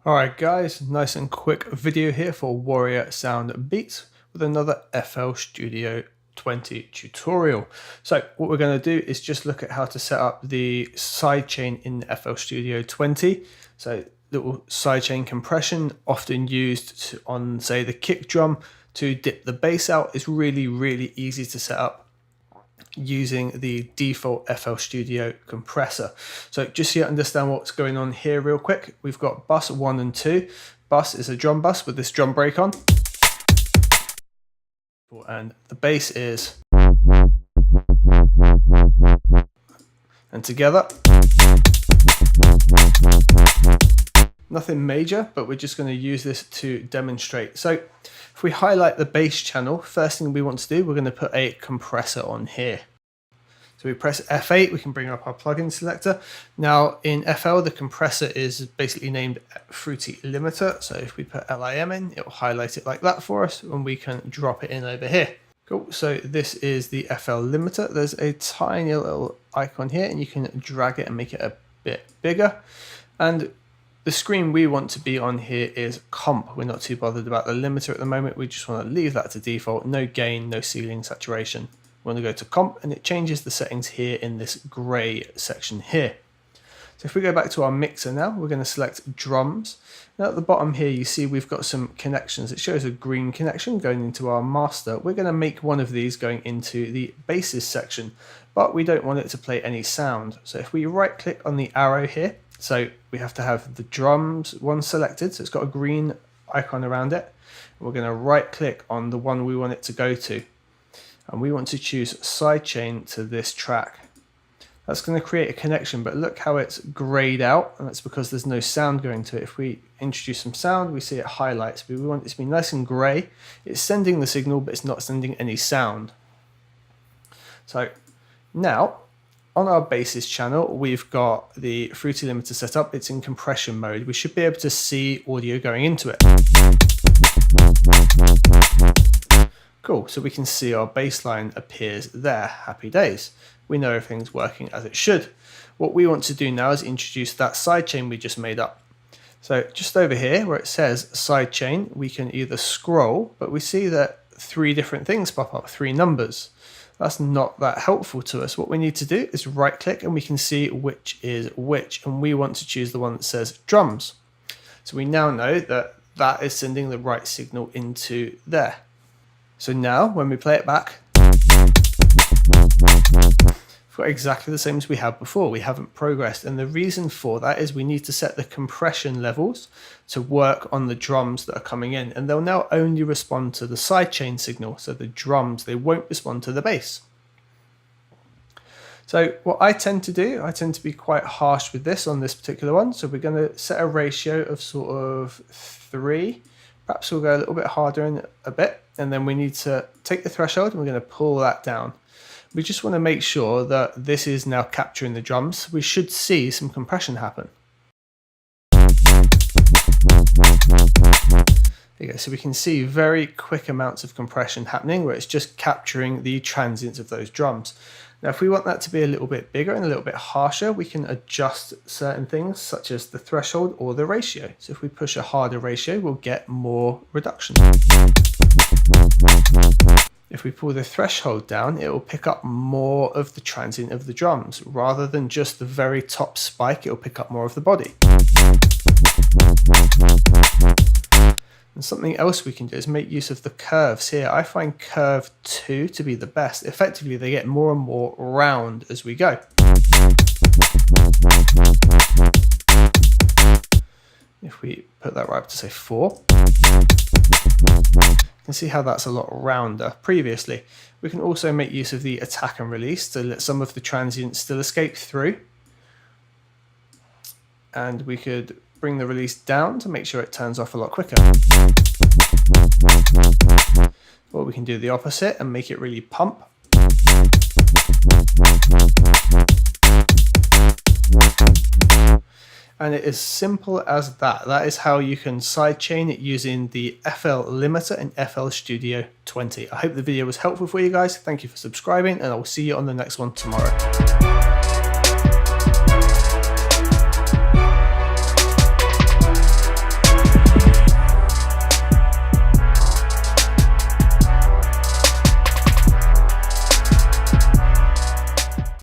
Alright guys, nice and quick video here for Warrior Sound Beats with another FL Studio 20 tutorial. So what we're going to do is just look at how to set up the sidechain in FL Studio 20. So little sidechain compression, often used on say the kick drum to dip the bass out, is really easy to set up using the default FL Studio compressor. So just so you understand what's going on here real quick, we've got bus 1 and 2. Bus is a drum bus with this drum break on, and the bass is, and together. Nothing major, but we're just going to use this to demonstrate. So if we highlight the bass channel, first thing we want to do, we're going to put a compressor on here. So we press F8, we can bring up our plugin selector. Now in FL, the compressor is basically named Fruity Limiter. So if we put LIM in, it will highlight it like that for us, and we can drop it in over here. Cool, so this is the FL limiter. There's a tiny little icon here, and you can drag it and make it a bit bigger. And the screen we want to be on here is comp. We're not too bothered about the limiter at the moment. We just want to leave that to default. No gain, no ceiling saturation. We want to go to comp, and it changes the settings here in this gray section here. So if we go back to our mixer now, we're going to select drums. Now at the bottom here, you see we've got some connections. It shows a green connection going into our master. We're going to make one of these going into the basses section, but we don't want it to play any sound. So if we right click on the arrow here, so we have to have the drums one selected, so it's got a green icon around it. We're going to right click on the one we want it to go to, and we want to choose sidechain to this track. That's going to create a connection, but look how it's grayed out, and that's because there's no sound going to it. If we introduce some sound, we see it highlights, but we want it to be nice and gray. It's sending the signal, but it's not sending any sound. So now, on our basses channel, we've got the Fruity Limiter set up. It's in compression mode. We should be able to see audio going into it. Cool, so we can see our bass line appears there. Happy days. We know everything's working as it should. What we want to do now is introduce that sidechain we just made up. So just over here where it says sidechain, we can either scroll, but we see that 3 different things pop up, 3 numbers. That's not that helpful to us. What we need to do is right click, and we can see which is which, and we want to choose the one that says drums. So we now know that that is sending the right signal into there. So now when we play it back, we've got exactly the same as we had before. We haven't progressed, and the reason for that is we need to set the compression levels to work on the drums that are coming in, and they'll now only respond to the sidechain signal. So the drums, they won't respond to the bass. So what I tend to do, I tend to be quite harsh with this on this particular one. So we're going to set a ratio of sort of 3. Perhaps we'll go a little bit harder in a bit, and then we need to take the threshold and we're going to pull that down. We just want to make sure that this is now capturing the drums. We should see some compression happen. There you go. So we can see very quick amounts of compression happening where it's just capturing the transients of those drums. Now, if we want that to be a little bit bigger and a little bit harsher, we can adjust certain things such as the threshold or the ratio. So if we push a harder ratio, we'll get more reduction. If we pull the threshold down, it will pick up more of the transient of the drums. Rather than just the very top spike, it will pick up more of the body. And something else we can do is make use of the curves here. I find curve 2 to be the best. Effectively, they get more and more round as we go. If we put that right up to say 4, you can see how that's a lot rounder previously. We can also make use of the attack and release to let some of the transients still escape through. And we could bring the release down to make sure it turns off a lot quicker. Or we can do the opposite and make it really pump. And it is simple as that. That is how you can sidechain it using the FL limiter in FL Studio 20. I hope the video was helpful for you guys. Thank you for subscribing, and I will see you on the next one tomorrow.